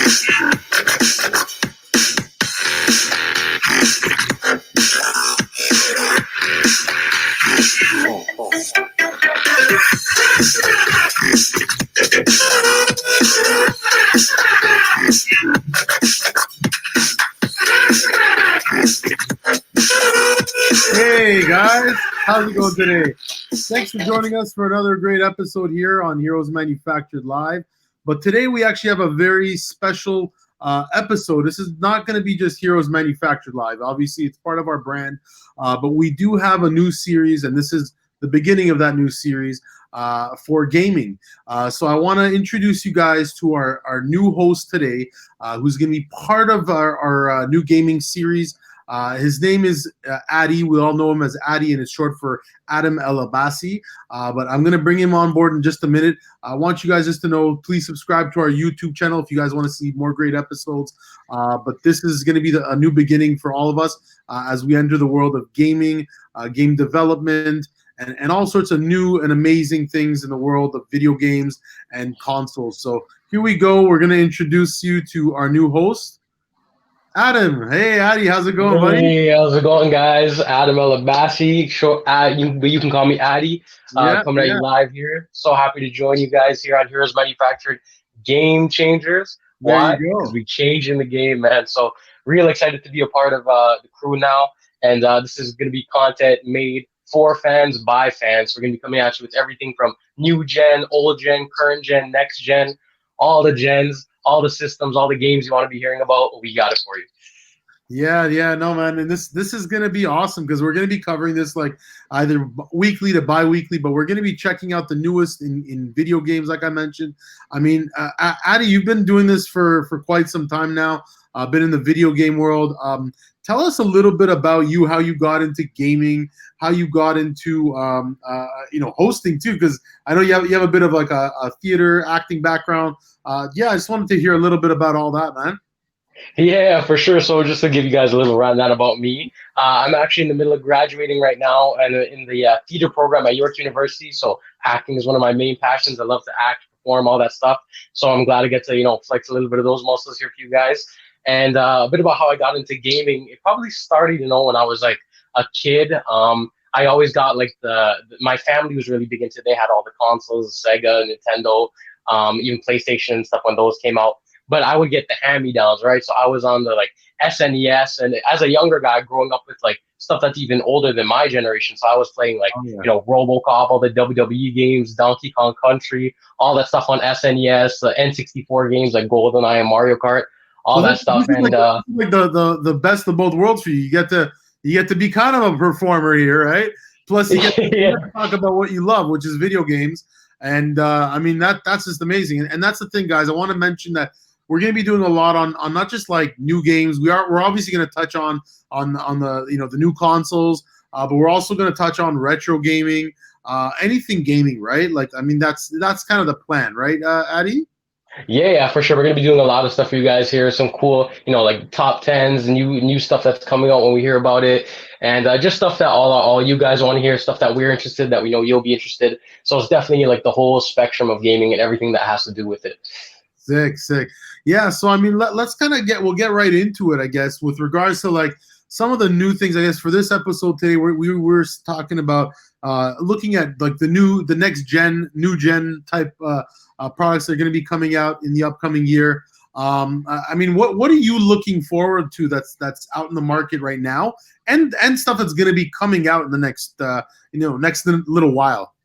Hey guys, how's it going today? Thanks for joining us for another great episode here on Heroes Manufactured Live. But today we actually have a very special episode. This is not going to be just Heroes Manufactured Live. Obviously, it's part of our brand, but we do have a new series, and this is the beginning of that new series for gaming. So I want to introduce you guys to our new host today, who's going to be part of our new gaming series. His name is Addy. We all know him as Addy, and it's short for Adam El-Abbassi. But I'm going to bring him on board in just a minute. I want you guys just to know, please subscribe to our YouTube channel if you guys want to see more great episodes. But this is going to be a new beginning for all of us as we enter the world of gaming, game development, and all sorts of new and amazing things in the world of video games and consoles. So here we go. We're going to introduce you to our new host, Adam. Hey, Addy, how's it going, buddy? Hey, how's it going, guys? Adam El-Abbassi. Sure, you can call me Addy. Coming at you live here. So happy to join you guys here on Heroes Manufactured Game Changers. Why? Because we changed in the game, man. So real excited to be a part of the crew now. And this is going to be content made for fans, by fans. We're going to be coming at you with everything from new gen, old gen, current gen, next gen, all the gens, all the systems, all the games you want to be hearing about. We got it for you. Yeah, no, man. And this is going to be awesome because we're going to be covering this like either weekly to bi-weekly, but we're going to be checking out the newest in video games, like I mentioned. I mean, Addy, you've been doing this for quite some time now, been in the video game world. Tell us a little bit about you, how you got into gaming, how you got into hosting too, because I know you have a bit of like a theater acting background. I just wanted to hear a little bit about all that, man. Yeah, for sure. So just to give you guys a little rundown about me, I'm actually in the middle of graduating right now and in the theater program at York University. So acting is one of my main passions. I love to act, perform, all that stuff. So I'm glad to get to, flex a little bit of those muscles here for you guys. And a bit about how I got into gaming. It probably started, when I was like a kid. I always got like my family was really big into, they had all the consoles, Sega, Nintendo, even PlayStation and stuff when those came out. But I would get the hand-me-downs, right? So I was on the like SNES, and as a younger guy growing up with like stuff that's even older than my generation. So I was playing like, RoboCop, all the WWE games, Donkey Kong Country, all that stuff on SNES, the N64 games like GoldenEye and Mario Kart, all that stuff. And like the best of both worlds for you. You get to be kind of a performer here, right? Plus you get to talk about what you love, which is video games. And I mean that's just amazing. And that's the thing, guys. I want to mention that we're going to be doing a lot on not just like new games. We're obviously going to touch on the the new consoles, but we're also going to touch on retro gaming, anything gaming, right? Like I mean that's kind of the plan, right, Addy? Yeah, for sure. We're gonna be doing a lot of stuff for you guys here. Some cool, like top tens, new stuff that's coming out when we hear about it, and just stuff that all you guys want to hear, stuff that we're interested, that we know you'll be interested. So it's definitely like the whole spectrum of gaming and everything that has to do with it. Sick. Yeah, so I mean, let's kind of we'll get right into it, I guess, with regards to like some of the new things. I guess for this episode today, we were talking about looking at like the next gen, new gen type products that are going to be coming out in the upcoming year. I mean, what are you looking forward to that's out in the market right now, and stuff that's going to be coming out in the next next little while?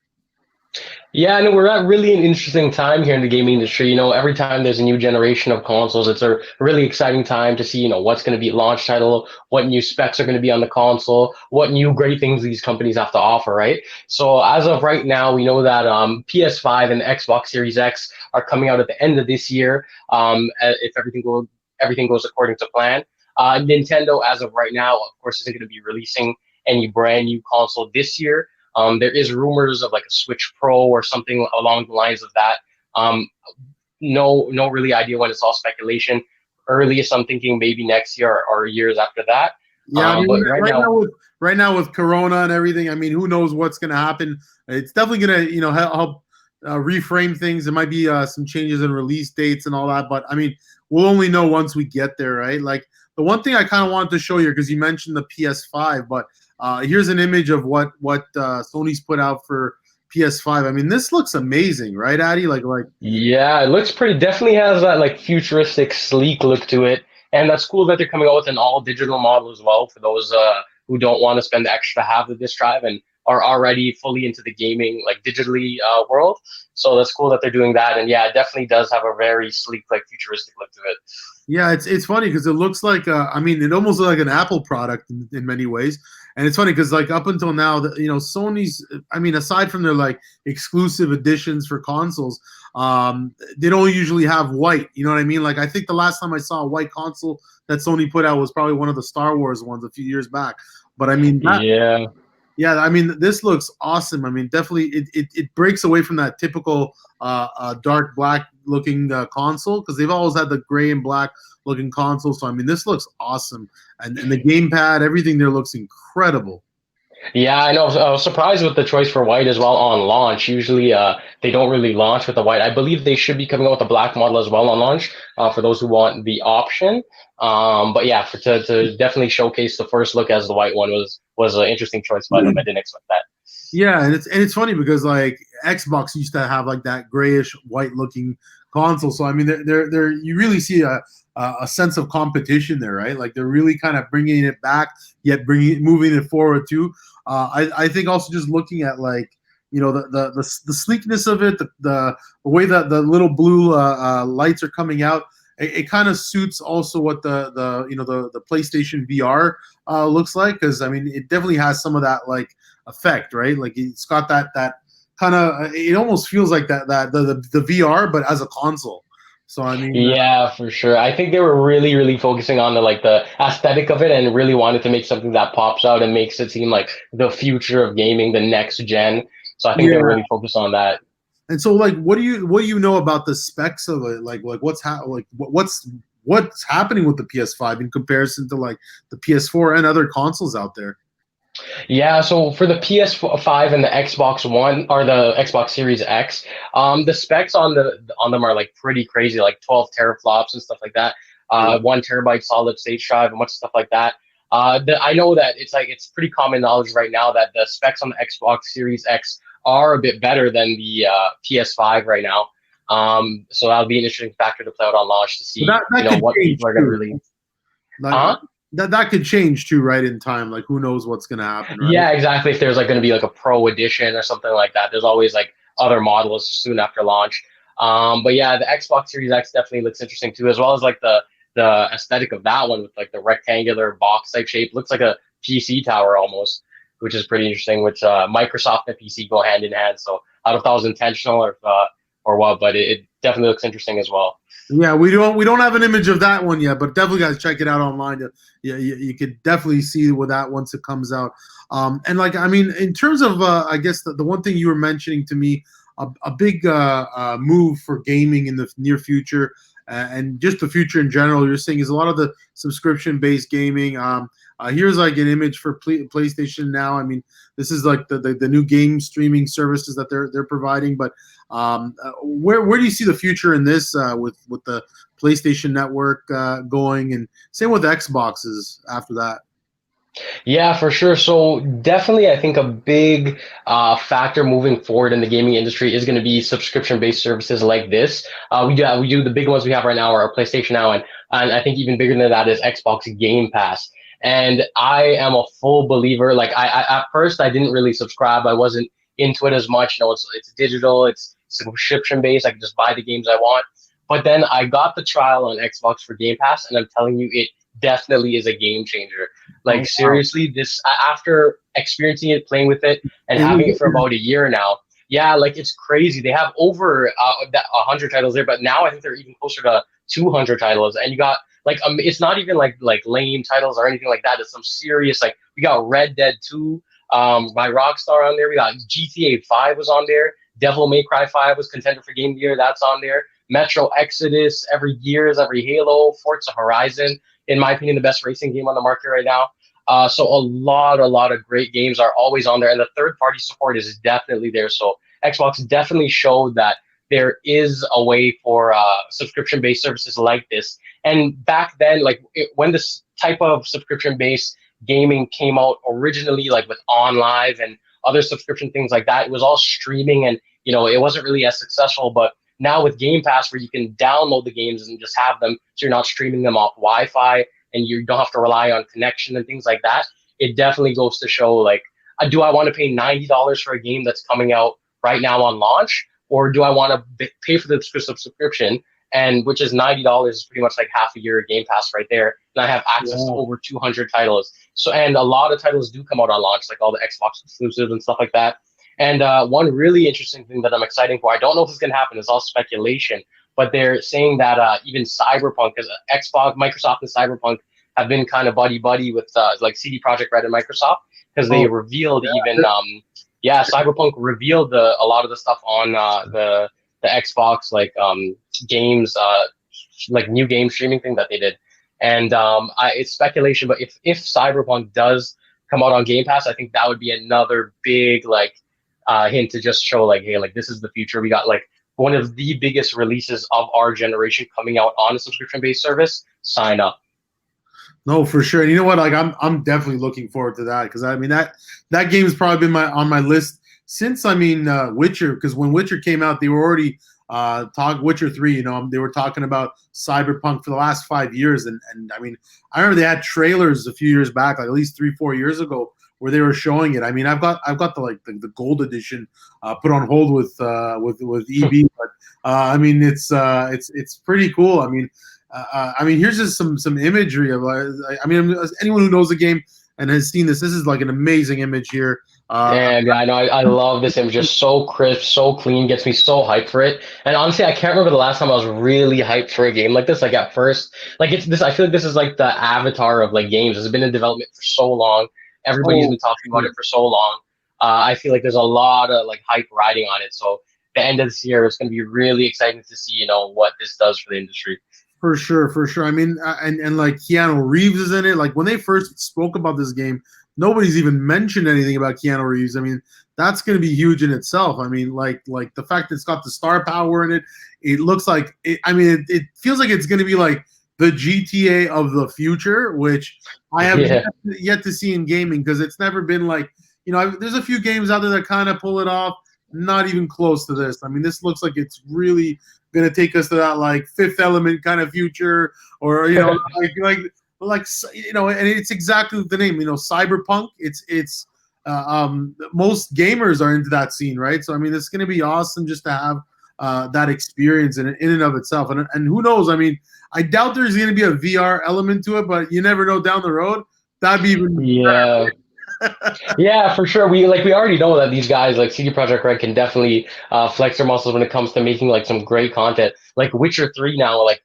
Yeah, and we're at really an interesting time here in the gaming industry. Every time there's a new generation of consoles, it's a really exciting time to see, what's going to be launch title, what new specs are going to be on the console, what new great things these companies have to offer, right? So as of right now, we know that PS5 and Xbox Series X are coming out at the end of this year, if everything goes according to plan. Nintendo, as of right now, of course, isn't going to be releasing any brand new console this year. There is rumors of like a Switch Pro or something along the lines of that. No really idea when. It's all speculation. Earliest, I'm thinking maybe next year or years after that. Yeah, I mean, but right now with Corona and everything, I mean, who knows what's going to happen? It's definitely going to help reframe things. There might be some changes in release dates and all that, but I mean, we'll only know once we get there, right? Like the one thing I kind of wanted to show you because you mentioned the PS5, but here's an image of what Sony's put out for PS5. I mean, this looks amazing, right, Addy? Like Yeah, it looks pretty. Definitely has that like futuristic, sleek look to it, and that's cool that they're coming out with an all digital model as well for those who don't want to spend the extra half of disk drive and are already fully into the gaming like digitally world. So that's cool that they're doing that, and yeah, it definitely does have a very sleek, like futuristic look to it. yeah, it's funny because it looks like I mean, it almost looks like an Apple product in many ways, and it's funny because like up until now, Sony's, I mean, aside from their like exclusive editions for consoles, they don't usually have white. You know what I mean? Like I think the last time I saw a white console that Sony put out was probably one of the Star Wars ones a few years back. But I mean, Yeah. yeah, I mean, this looks awesome. I mean, definitely, it breaks away from that typical dark black looking console because they've always had the gray and black looking console. So I mean, this looks awesome, and the gamepad, everything there looks incredible. Yeah, I know. I was surprised with the choice for white as well on launch. Usually, they don't really launch with the white. I believe they should be coming out with a black model as well on launch for those who want the option. But yeah, to definitely showcase the first look as the white one was an interesting choice by them. I didn't expect that. Yeah, and it's funny because like Xbox used to have like that grayish white looking console. So I mean, they're you really see a sense of competition there, right? Like they're really kind of bringing it back, yet moving it forward too. I think also just looking at like the sleekness of it, the way that the little blue lights are coming out. It kind of suits also what the PlayStation VR looks like because I mean it definitely has some of that like effect, right? Like it's got that kind of it almost feels like the VR but as a console. So I mean, Yeah, for sure. I think they were really, really focusing on the aesthetic of it and really wanted to make something that pops out and makes it seem like the future of gaming, the next gen. So I think they were yeah. really focused on that. And so like, what do you know about the specs of it? Like what's happening with the PS5 in comparison to like the PS4 and other consoles out there? Yeah, so for the PS5 and the Xbox One or the Xbox Series X, the specs on them are like pretty crazy, like 12 teraflops and stuff like that. 1 terabyte solid state drive and much stuff like that. I know that it's pretty common knowledge right now that the specs on the Xbox Series X are a bit better than the PS5 right now. So that'll be an interesting factor to play out on launch to see, That could what change people are going to too. really. Like, Huh? that could change too, right, in time. Like who knows what's gonna happen, right? Yeah, exactly. If there's like going to be like a pro edition or something like that, there's always like other models soon after launch. But yeah, the Xbox Series X definitely looks interesting too, as well as like the aesthetic of that one with like the rectangular box type shape. Looks like a PC tower almost, which is pretty interesting. Which Microsoft and PC go hand in hand. So I don't know if that was intentional or what, but it definitely looks interesting as well. Yeah, we don't have an image of that one yet, but definitely guys check it out online. Yeah, you could definitely see with that once it comes out. And like I mean, in terms of I guess the one thing you were mentioning to me, a big move for gaming in the near future and just the future in general. You're saying is a lot of the subscription based gaming. Here's like an image for PlayStation Now. I mean, this is like the new game streaming services that they're providing, but where do you see the future in this with the PlayStation Network going, and same with Xboxes after that? Yeah, for sure. So definitely, I think a big factor moving forward in the gaming industry is going to be subscription-based services like this. We do the big ones we have right now are PlayStation Now, and I think even bigger than that is Xbox Game Pass. And I am a full believer. Like at first I didn't really subscribe. I wasn't into it as much. It's digital. It's subscription-based. I can just buy the games I want. But then I got the trial on Xbox for Game Pass, and I'm telling you, it definitely is a game changer. Oh Like wow! seriously, this after experiencing it, playing with it, and It having really it for about a year now. Yeah, like it's crazy. They have over 100 titles there, but now I think they're even closer to 200 titles. And you got like it's not even like lame titles or anything like that. It's some serious like we got Red Dead 2 by Rockstar on there. We got GTA 5 was on there. Devil May Cry 5 was contender for Game of the Year. That's on there. Metro Exodus, every Halo, Forza Horizon, in my opinion, the best racing game on the market right now. So a lot of great games are always on there, and the third party support is definitely there. So Xbox definitely showed that there is a way for subscription-based services like this. And back then, like when this type of subscription-based gaming came out originally, like with OnLive and other subscription things like that, it was all streaming, and it wasn't really as successful. But now with Game Pass, where you can download the games and just have them, so you're not streaming them off Wi-Fi, and you don't have to rely on connection and things like that, it definitely goes to show, like, do I want to pay $90 for a game that's coming out right now on launch, or do I want to pay for the subscription, and which is $90 is pretty much like half a year of Game Pass right there, and I have access to over 200 titles. So, and a lot of titles do come out on launch, like all the Xbox exclusives and stuff like that. And one really interesting thing that I'm excited for, I don't know if it's going to happen, it's all speculation, but they're saying that even Cyberpunk, because Xbox, Microsoft and Cyberpunk have been kind of buddy-buddy with like CD Projekt Red and Microsoft, because they revealed Cyberpunk revealed a lot of the stuff on the Xbox, like games, like new game streaming thing that they did. And it's speculation, but if Cyberpunk does come out on Game Pass, I think that would be another big like hint to just show like, hey, like this is the future. We got like one of the biggest releases of our generation coming out on a subscription-based service. Sign up. No, for sure. And you know what? Like I'm definitely looking forward to that, because I mean that game has probably been on my list since Witcher, because when Witcher came out, they were already Witcher 3, they were talking about Cyberpunk for the last 5 years, and I mean, I remember they had trailers a few years back, like at least 3-4 years ago, where they were showing it. I mean, I've got the gold edition put on hold with EB, but I mean it's pretty cool. I mean, here's just some imagery of anyone who knows the game and has seen this is like an amazing image here. And I know I love this image, just so crisp, so clean, gets me so hyped for it. And honestly, I can't remember the last time I was really hyped for a game like this. Like at first, like it's this. I feel like this is like the avatar of like games. It's been in development for so long. Everybody's been talking about it for so long. I feel like there's a lot of like hype riding on it. So the end of this year, it's going to be really exciting to see, what this does for the industry. For sure. I mean, and like Keanu Reeves is in it. Like when they first spoke about this game, nobody's even mentioned anything about Keanu Reeves. I mean, that's going to be huge in itself. I mean, like the fact that it's got the star power in it, it looks like it. I mean, it feels like it's going to be like the GTA of the future, which I have yet to see in gaming, because it's never been like, there's a few games out there that kind of pull it off. Not even close to this. I mean, this looks like it's really going to take us to that like Fifth Element kind of future, or and it's exactly the name. Cyberpunk. It's most gamers are into that scene, right? So I mean, it's going to be awesome just to have that experience in and of itself. And who knows? I mean, I doubt there's going to be a VR element to it, but you never know down the road. That'd be even better. Yeah, for sure. We already know that these guys like CD Projekt Red can definitely flex their muscles when it comes to making like some great content. Like Witcher 3 now, like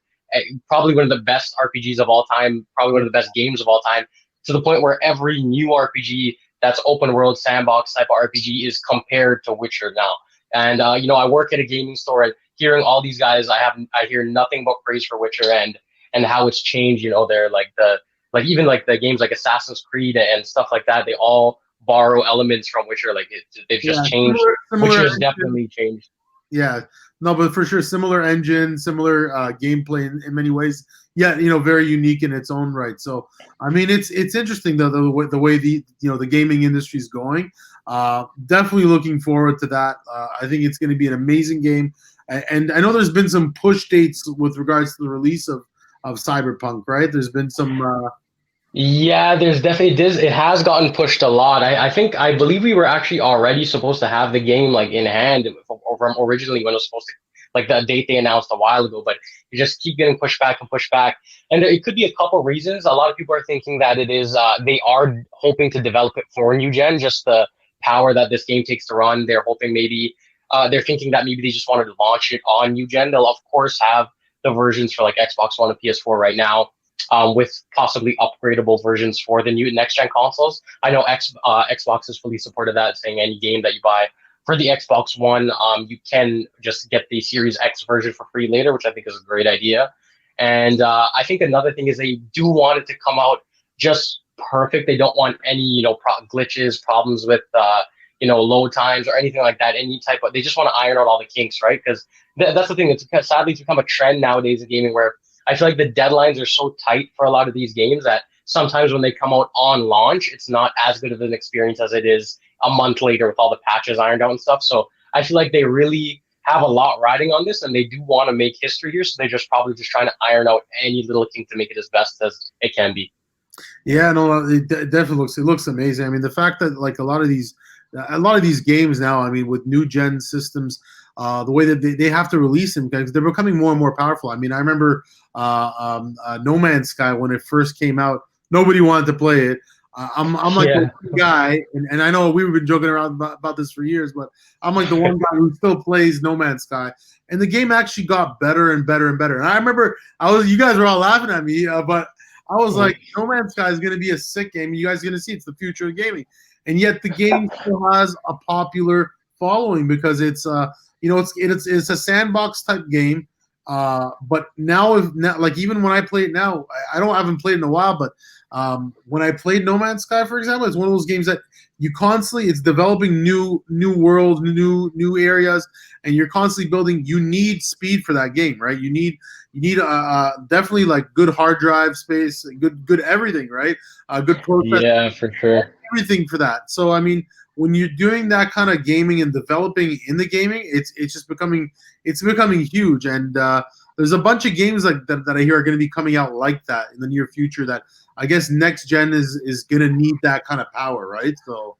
probably one of the best RPGs of all time, probably one of the best games of all time, to the point where every new RPG that's open world sandbox type of RPG is compared to Witcher now. And I work at a gaming store, and hearing all these guys, I hear nothing but praise for Witcher and how it's changed. They're like even like the games like Assassin's Creed and stuff like that, they all borrow elements from Witcher. Like they've just changed. Witcher has definitely changed. Yeah, no, but for sure, similar engine, similar gameplay in many ways. Yeah, very unique in its own right. So I mean, it's interesting though the way the gaming industry is going. Definitely looking forward to that. I think it's going to be an amazing game, and I know there's been some push dates with regards to the release of Cyberpunk, right? There's been some. Yeah, there's definitely it has gotten pushed a lot. I believe we were actually already supposed to have the game like in hand from originally when it was supposed to, like the date they announced a while ago, but you just keep getting pushed back and pushed back. And it could be a couple reasons. A lot of people are thinking that it is they are hoping to develop it for new gen, just the power that this game takes to run. They're hoping maybe they're thinking that maybe they just wanted to launch it on new gen. They'll of course have the versions for like Xbox One and PS4 right now, with possibly upgradable versions for the new next gen consoles. I know Xbox has fully supported that, saying any game that you buy for the Xbox One, you can just get the Series X version for free later, which I think is a great idea. And I think another thing is they do want it to come out just perfect. They don't want any glitches, problems with load times or anything like that. Any type of, they just want to iron out all the kinks, right? Because that's the thing. Sadly, it's become a trend nowadays in gaming where I feel like the deadlines are so tight for a lot of these games that sometimes when they come out on launch, it's not as good of an experience as it is a month later with all the patches ironed out and stuff. So I feel like they really have a lot riding on this, and they do want to make history here. So they're just probably just trying to iron out any little kink to make it as best as it can be. Yeah, no, it definitely looks amazing. I mean, the fact that like a lot of these games now, I mean, with new gen systems, the way that they have to release them because they're becoming more and more powerful. I mean, I remember No Man's Sky when it first came out, nobody wanted to play it. I'm like the one guy, and I know we've been joking around about this for years, but I'm like the one guy who still plays No Man's Sky, and the game actually got better and better and better. And I remember you guys were all laughing at me, but I was like, No Man's Sky is going to be a sick game. You guys are going to see it's the future of gaming, and yet the game still has a popular following because it's it's a sandbox type game. But now like even when I play it now, I haven't played in a while, but when I played No Man's Sky, for example, it's one of those games that it's developing new worlds, new areas, and you're constantly building. You need speed for that game, right? You need definitely like good hard drive space, good everything, right? Good process. Yeah, for sure. Everything for that. So I mean, when you're doing that kind of gaming and developing in the gaming, it's becoming huge. And there's a bunch of games like that I hear are going to be coming out like that in the near future. That I guess next gen is going to need that kind of power, right? So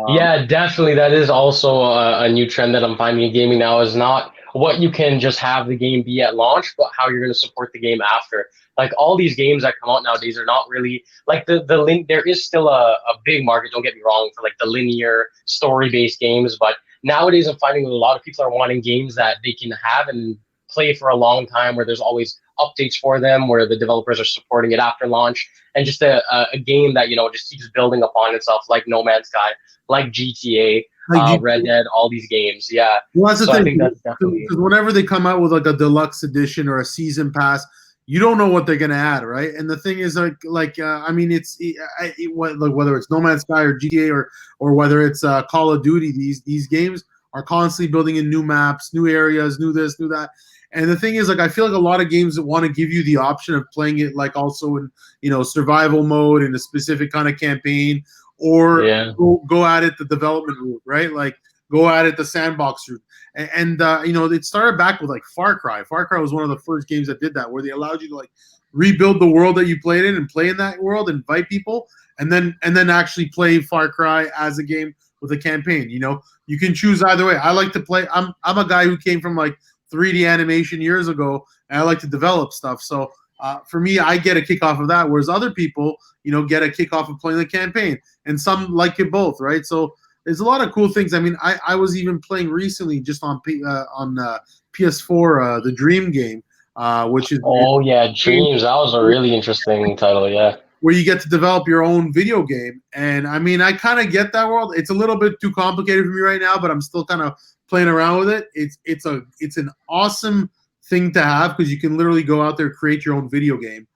yeah, definitely. That is also a new trend that I'm finding in gaming now. Is not what you can just have the game be at launch, but how you're going to support the game after. Like all these games that come out nowadays are not really like there is still a big market, don't get me wrong, for like the linear story based games, but nowadays I'm finding that a lot of people are wanting games that they can have and play for a long time, where there's always updates for them, where the developers are supporting it after launch, and just a game that just keeps building upon itself, like No Man's Sky, like GTA, Red Dead, all these games. Yeah. Well, that's the so thing. I think that's definitely, because whenever they come out with like a deluxe edition or a season pass, you don't know what they're gonna add, right? And the thing is, I mean, whether it's No Man's Sky or GTA or whether it's Call of Duty, these games are constantly building in new maps, new areas, new this, new that. And the thing is, like, I feel like a lot of games that want to give you the option of playing it like also in survival mode in a specific kind of campaign, or go at it the development route, right? Like go at it the sandbox route. And it started back with like Far Cry. Far Cry was one of the first games that did that, where they allowed you to like rebuild the world that you played in and play in that world, invite people, and then actually play Far Cry as a game with a campaign. You can choose either way. I like to play. I'm a guy who came from like 3D animation years ago, and I like to develop stuff. So for me, I get a kick off of that, whereas other people, get a kick off of playing the campaign, and some like it both, right? So there's a lot of cool things. I mean, I was even playing recently just on PS4 the Dream game, which is Dreams. That was a really interesting title. Yeah. Where you get to develop your own video game. And I mean, I kind of get that world. It's a little bit too complicated for me right now, but I'm still kind of playing around with it. It's an awesome thing to have because you can literally go out there, create your own video game.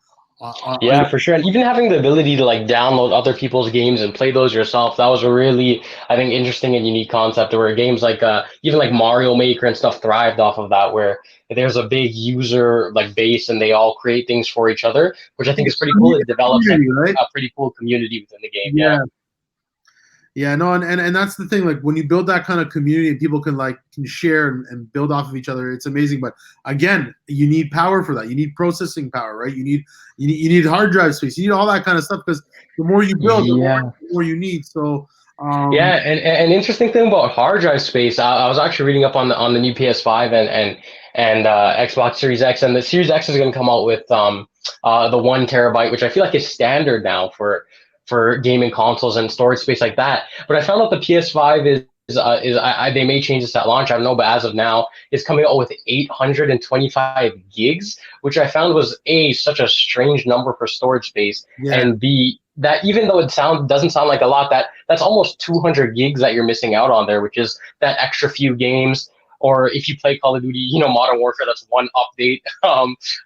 Yeah, for sure. And even having the ability to like download other people's games and play those yourself, that was a really, I think, interesting and unique concept where games like even like Mario Maker and stuff thrived off of that, where there's a big user like base and they all create things for each other, which I think is pretty cool. It develops like, a pretty cool community within the game. Yeah, no, and that's the thing. Like when you build that kind of community and people can share and build off of each other, it's amazing. But again, you need power for that. You need processing power, right? You need hard drive space. You need all that kind of stuff because the more you build, the more you need. So and an interesting thing about hard drive space, I was actually reading up on the new PS5 and Xbox Series X, and the Series X is going to come out with the 1 terabyte, which I feel like is standard now for gaming consoles and storage space like that. But I found out the PS5 they may change this at launch, I don't know, but as of now is coming out with 825 gigs, which I found was such a strange number for storage space, and that even though it doesn't sound like a lot, that's almost 200 gigs that you're missing out on there, which is that extra few games or if you play Call of Duty, Modern Warfare, that's one update.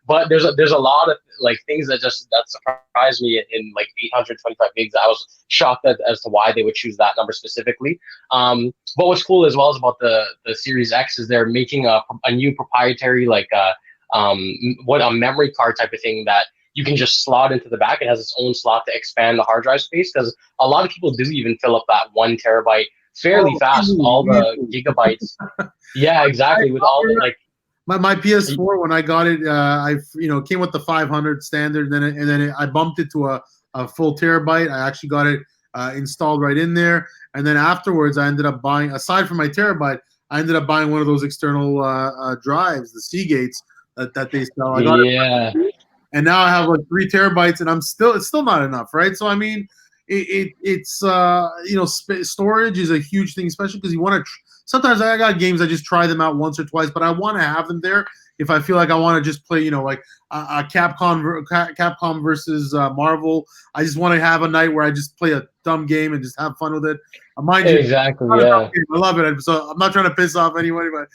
But there's a lot of like things that surprised me in like 825 gigs. I was shocked as to why they would choose that number specifically. But what's cool as well is about the Series X is they're making a new proprietary like what a memory card type of thing that you can just slot into the back. It has its own slot to expand the hard drive space because a lot of people do even fill up that 1 terabyte fairly fast with all the gigabytes. Yeah, exactly. With all the like my PS4 when I got it, came with the 500 standard, and then I bumped it to a full terabyte. I actually got it installed right in there, and then afterwards I ended up buying, aside from my terabyte, I ended up buying one of those external drives, the Seagates that they sell. I got it, and now I have like 3 terabytes, and it's still not enough, right? So I mean, it's storage is a huge thing, especially because you want to. Sometimes I got games I just try them out once or twice, but I want to have them there if I feel like I want to just play, like a Capcom versus Marvel. I just want to have a night where I just play a dumb game and just have fun with it. Mind you, exactly, yeah. I love it. So I'm not trying to piss off anybody, but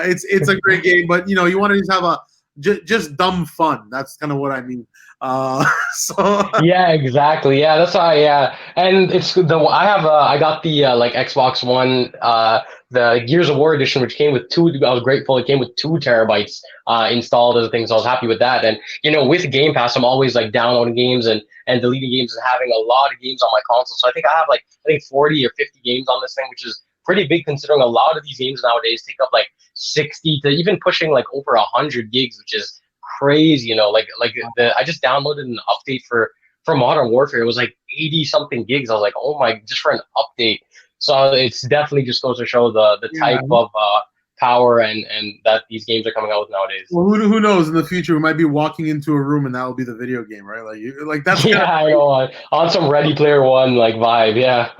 it's a great game. But you want to just have just dumb fun. That's kind of what I mean. Yeah, exactly. Yeah, that's why. Yeah, and I got the like Xbox One, the Gears of War edition, which came with 2. I was grateful it came with 2 terabytes installed as things. So I was happy with that. And with Game Pass, I'm always like downloading games and deleting games and having a lot of games on my console. So I think I have 40 or 50 games on this thing, which is pretty big considering a lot of these games nowadays take up like 60 to even pushing like over 100 gigs, which is crazy. I just downloaded an update for Modern Warfare. It was like 80 something gigs. I was like, oh my, just for an update. So it's definitely just goes to show the type of power and that these games are coming out with nowadays. Well, who knows? In the future, we might be walking into a room and that will be the video game, right? Like that's I know, on some Ready Player One like vibe. Yeah.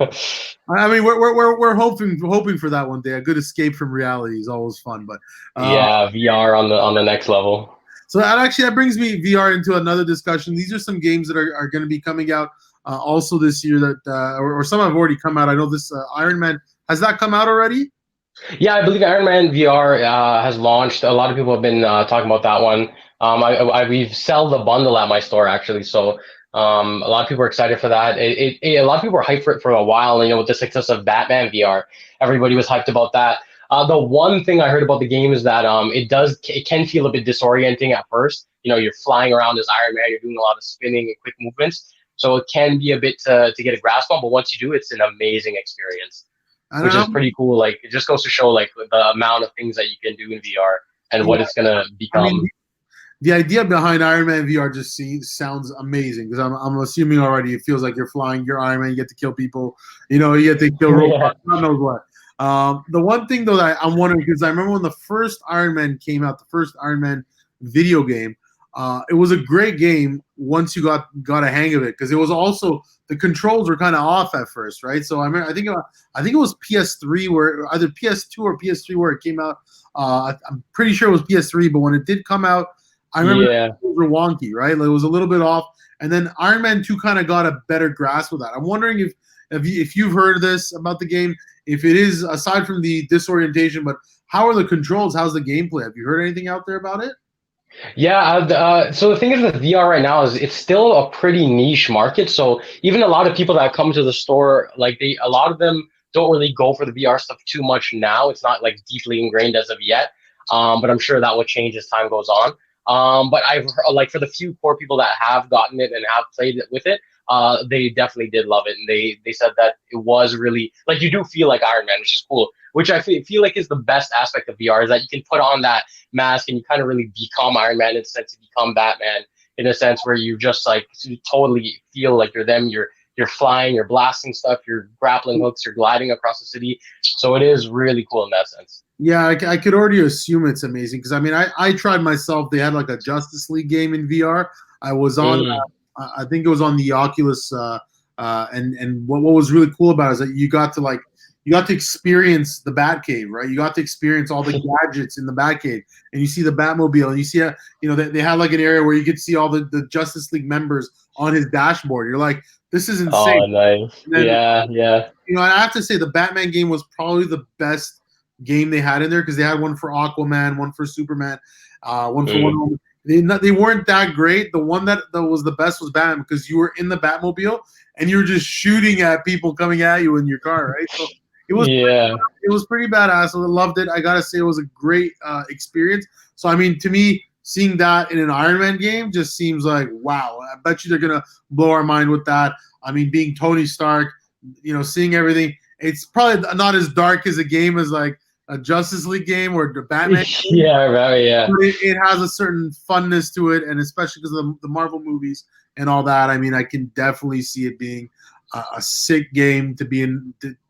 I mean, we're hoping for that one day. A good escape from reality is always fun, but VR on the next level. So that brings me VR into another discussion. These are some games that are going to be coming out also this year that or some have already come out. I know this Ironman, has that come out already? Yeah, I believe Ironman VR has launched. A lot of people have been talking about that one. We've sell the bundle at my store actually, so a lot of people are excited for that. A lot of people were hyped for it for a while. With the success of Batman VR, everybody was hyped about that. The one thing I heard about the game is that it can feel a bit disorienting at first. You're flying around as Iron Man, you're doing a lot of spinning and quick movements, so it can be a bit to get a grasp on. But once you do, it's an amazing experience, which is pretty cool. Like it just goes to show like the amount of things that you can do in VR and what it's gonna become. I mean, the idea behind Iron Man VR just sounds amazing because I'm assuming already it feels like you're flying, you're Iron Man, you get to kill people, you get to kill robots, God knows what. The one thing though that I'm wondering, because I remember when the first Iron Man came out, the first Iron Man video game, it was a great game once you got a hang of it, because it was also the controls were kind of off at first, right? So I think it was PS3 where either PS2 or PS3 where it came out. I'm pretty sure it was PS3, but when it did come out, I remember it was wonky, right? Like, it was a little bit off, and then Iron Man 2 kind of got a better grasp of that. I'm wondering if you've heard this about the game, if it is, aside from the disorientation, but how are the controls? How's the gameplay? Have you heard anything out there about it? Yeah, so the thing is with VR right now is it's still a pretty niche market. So even a lot of people that come to the store, a lot of them don't really go for the VR stuff too much now. It's not like deeply ingrained as of yet, but I'm sure that will change as time goes on. But I've heard, for the few core people that have gotten it and have played it with it, they definitely did love it, and they said that it was really you do feel like Iron Man, which is cool. Which I feel like is the best aspect of VR, is that you can put on that mask and you kind of really become Iron Man in a sense, to become Batman in a sense where you just you totally feel like you're them. You're flying, you're blasting stuff, you're grappling hooks, you're gliding across the city. So it is really cool in that sense. Yeah, I could already assume it's amazing because I tried myself. They had a Justice League game in VR. I was on. I think it was on the Oculus, and what was really cool about it is that you got to experience the Batcave, right? You got to experience all the gadgets in the Batcave, and you see the Batmobile, and you see they had an area where you could see all the Justice League members on his dashboard. You're like, this is insane. Oh, nice. Then, yeah. I have to say the Batman game was probably the best game they had in there because they had one for Aquaman, one for Superman, one for Wonder Mm. Woman. They weren't that great. The one that was the best was Batman because you were in the Batmobile and you were just shooting at people coming at you in your car, right? So it was Yeah. it was pretty badass. I loved it. I gotta say, it was a great experience. So I mean, to me, seeing that in an Iron Man game just seems like wow. I bet you they're gonna blow our mind with that. I mean, being Tony Stark, seeing everything. It's probably not as dark as a game as like a Justice League game or the Batman game, Yeah, right, yeah. but it has a certain funness to it, and especially because of the Marvel movies and all that. I mean, I can definitely see it being a sick game to be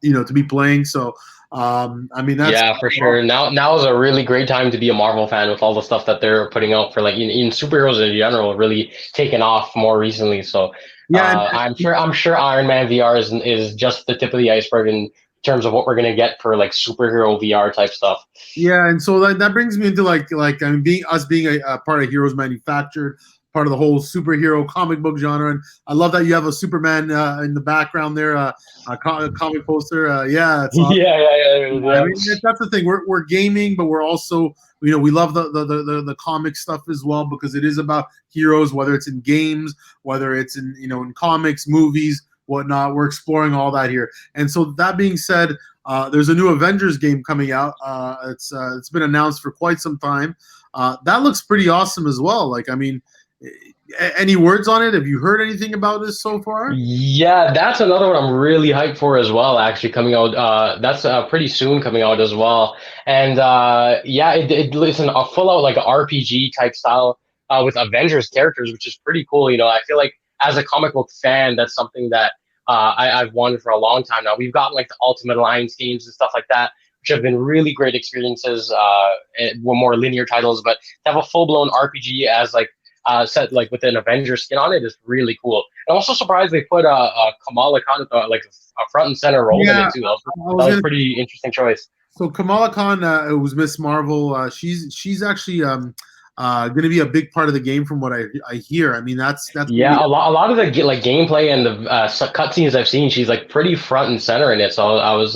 to be playing. So, I mean, that's Yeah, for sure. Now is a really great time to be a Marvel fan with all the stuff that they're putting out for like in superheroes in general, really taken off more recently. So yeah, I'm sure Iron Man VR is just the tip of the iceberg in terms of what we're gonna get for like superhero VR type stuff. yeah, and so that brings me into like I mean, being a part of Heroes Manufactured, part of the whole superhero comic book genre, and I love that you have a Superman in the background there, a comic poster. Yeah, it's awesome. Yeah, yeah, yeah, I yeah. mean, that's the thing. We're gaming, but we're also we love the comic stuff as well because it is about heroes, whether it's in games, whether it's in comics, movies, whatnot. We're exploring all that here. And so that being said, there's a new Avengers game coming out. It's been announced for quite some time. That looks pretty awesome as well. Like I mean, any words on it? Have you heard anything about this so far? Yeah, that's another one I'm really hyped for as well. Actually, coming out, that's pretty soon coming out as well. And yeah, it's a full out like RPG type style with Avengers characters, which is pretty cool. I feel like as a comic book fan, that's something that I've wanted for a long time now. We've got like the Ultimate Alliance games and stuff like that, which have been really great experiences. Were more linear titles, but to have a full blown RPG as like set like with an Avengers skin on it is really cool. I'm also surprised they put Kamala Khan like a front and center role in Yeah, it too. That I was was a gonna. pretty interesting choice. So Kamala Khan, it was Miss Marvel. She's actually going to be a big part of the game, from what I hear. I mean, that's gonna be. Yeah, a lot of the like gameplay and the cutscenes I've seen, she's like pretty front and center in it. So I was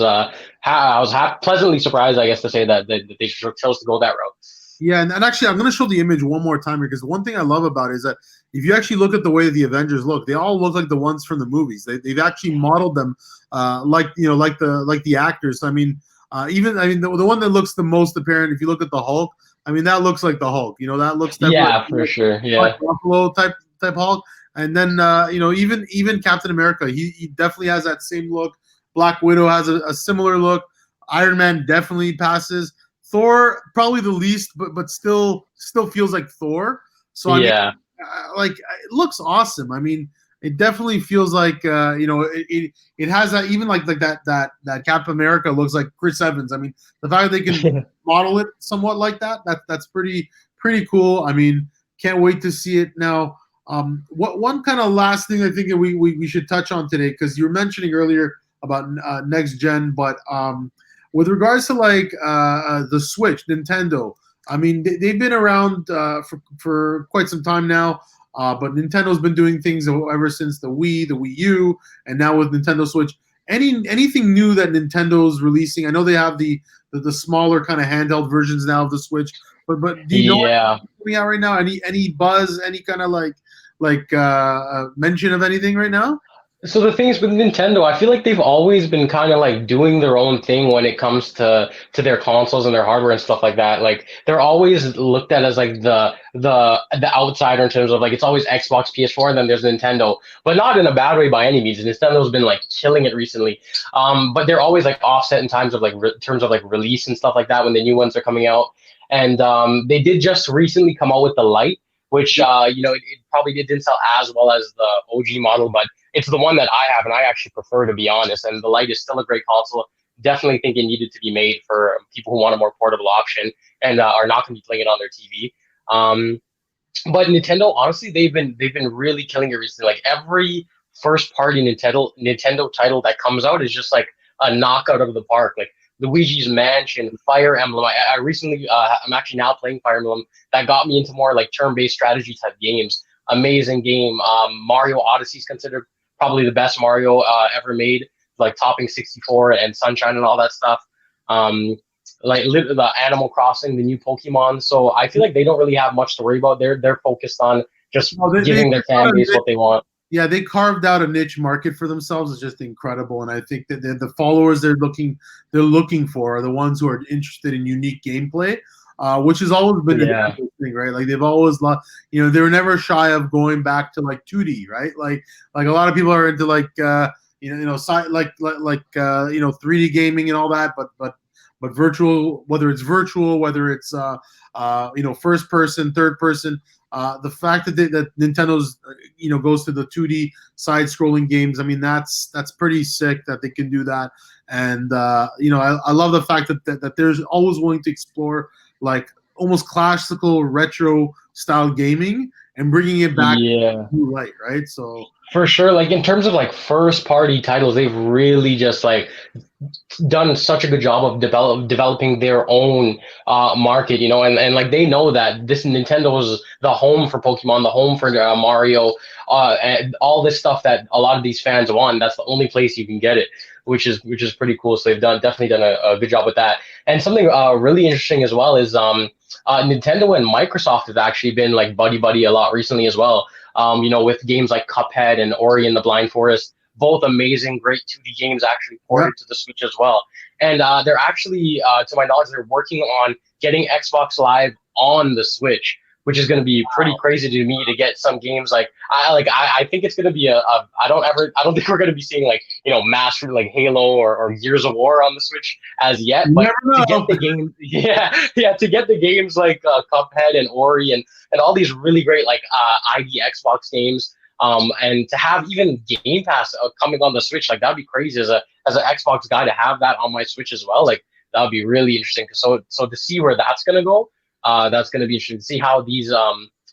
pleasantly surprised, I guess, to say that they chose to go that route. Yeah, and actually, I'm going to show the image one more time here because the one thing I love about it is that if you actually look at the way the Avengers look, they all look like the ones from the movies. They've actually modeled them like the actors. I mean, the one that looks the most apparent, if you look at the Hulk, I mean that looks like the Hulk. That looks definitely Yeah, for sure. like Yeah. Buffalo type Hulk. And then even Captain America, he definitely has that same look. Black Widow has a similar look. Iron Man definitely passes. Thor probably the least, but still feels like Thor. So I mean, Yeah. it looks awesome. I mean, it definitely feels like it has that, even like that Cap America looks like Chris Evans. I mean, the fact that they can model it somewhat like that's pretty cool. I mean, can't wait to see it now. What one kind of last thing I think that we should touch on today, because you were mentioning earlier about next gen, but with regards to like the Switch, Nintendo. I mean, they've been around for quite some time now, but Nintendo's been doing things ever since the Wii, the Wii U, and now with Nintendo Switch. Anything new that Nintendo's releasing? I know they have the smaller kind of handheld versions now of the Switch, but do you know Yeah. what's coming out right now? Any buzz? Any kind of mention of anything right now? So the thing is with Nintendo, I feel like they've always been kind of like doing their own thing when it comes to their consoles and their hardware and stuff like that. Like they're always looked at as like the outsider in terms of like it's always Xbox, PS4, and then there's Nintendo, but not in a bad way by any means. Nintendo's been like killing it recently, but they're always like offset in times of like terms of like release and stuff like that when the new ones are coming out. And they did just recently come out with the Lite, which it probably didn't sell as well as the OG model, but it's the one that I have, and I actually prefer, to be honest. And the Lite is still a great console. Definitely think it needed to be made for people who want a more portable option and are not going to be playing it on their TV. But Nintendo, honestly, they've been really killing it recently. Like every first party Nintendo title that comes out is just like a knockout of the park. Like Luigi's Mansion, Fire Emblem. I recently, I'm actually now playing Fire Emblem. That got me into more like turn-based strategy type games. Amazing game. Mario Odyssey is considered probably the best Mario ever made, like topping 64 and Sunshine and all that stuff. the Animal Crossing, the new Pokemon. So I feel like they don't really have much to worry about. They're focused on just No, giving their fan base what they want. yeah, they carved out a niche market for themselves. It's just incredible, and I think that the followers they're looking for are the ones who are interested in unique gameplay, which has always been Yeah. the thing, right? Like they've always, they were never shy of going back to like 2D, right? Like a lot of people are into like like 3D gaming and all that, but virtual, whether it's virtual, whether it's first person, third person. The fact that Nintendo's goes to the 2D side-scrolling games, I mean that's pretty sick that they can do that, and I love the fact that there's always willing to explore like almost classical retro style gaming and bringing it back Yeah. to new light, right? So For sure, like in terms of like first party titles, they've really just like done such a good job of developing their own market, and like they know that this Nintendo is the home for Pokemon, the home for Mario, and all this stuff that a lot of these fans want. That's the only place you can get it, which is pretty cool. So they've definitely done a good job with that. And something really interesting as well is Nintendo and Microsoft have actually been like buddy buddy a lot recently as well. With games like Cuphead and Ori and the Blind Forest, both amazing, great 2D games actually ported to the Switch as well. And they're actually, to my knowledge, they're working on getting Xbox Live on the Switch, which is going to be pretty crazy to me to get some games like I think it's going to be I don't think we're going to be seeing like master like Halo or Gears of War on the Switch as yet, but to get the game, to get the games like Cuphead and Ori and all these really great like ID Xbox games. And to have even Game Pass coming on the Switch, like that'd be crazy as an Xbox guy to have that on my Switch as well. Like that would be really interesting. So to see where that's gonna go, that's gonna be interesting to see how these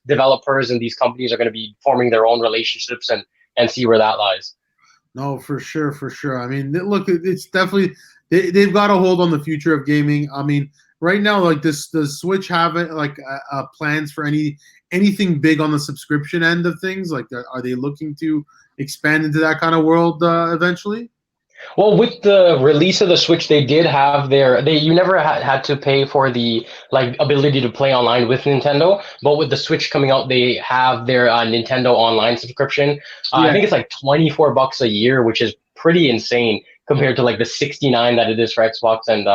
developers and these companies are gonna be forming their own relationships and see where that lies. no, for sure, for sure. I mean, look, it's definitely they've got a hold on the future of gaming. I mean, right now, like this, does Switch have it like plans for anything big on the subscription end of things? Like, are they looking to expand into that kind of world eventually? Well, with the release of the Switch, they did have you never had to pay for the like ability to play online with Nintendo, but with the Switch coming out, they have their Nintendo Online subscription. I Yeah, think it's like $24 a year, which is pretty insane compared to like the 69 that it is for Xbox and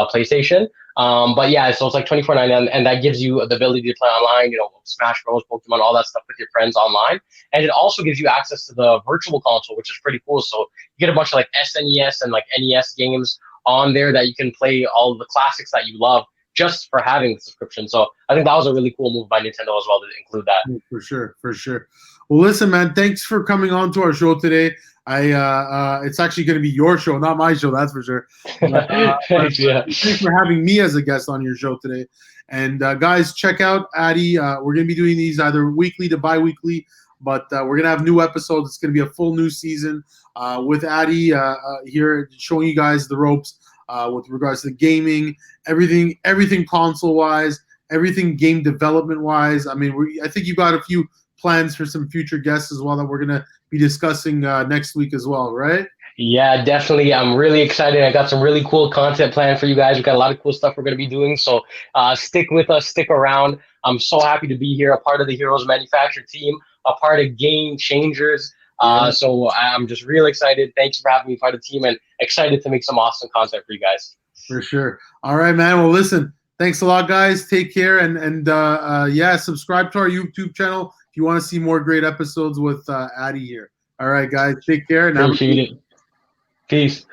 PlayStation. But yeah, so it's like 24.99, and that gives you the ability to play online, Smash Bros, Pokemon, all that stuff with your friends online. And it also gives you access to the virtual console, which is pretty cool. So you get a bunch of like SNES and like NES games on there that you can play all of the classics that you love just for having the subscription. So I think that was a really cool move by Nintendo as well to include that. for sure, for sure. Well, listen, man, thanks for coming on to our show today. It's actually going to be your show, not my show, that's for sure. Thanks, yeah. Thanks for having me as a guest on your show today. And guys, check out Addy. We're going to be doing these either weekly to bi-weekly, but we're going to have new episodes. It's going to be a full new season with Addy here, showing you guys the ropes with regards to gaming, everything console-wise, everything game development-wise. I mean, I think you've got a few plans for some future guests as well that we're going to be discussing next week as well, right? Yeah, definitely. I'm really excited. I got some really cool content planned for you guys. We've got a lot of cool stuff we're going to be doing. So stick with us, stick around. I'm so happy to be here, a part of the Heroes Manufacture team, a part of Game Changers. So I'm just real excited. Thanks for having me part of the team and excited to make some awesome content for you guys. For sure. All right, man. Well, listen, thanks a lot, guys. Take care. And subscribe to our YouTube channel if you want to see more great episodes with Addy here. All right, guys. Take care. And Appreciate it. Peace.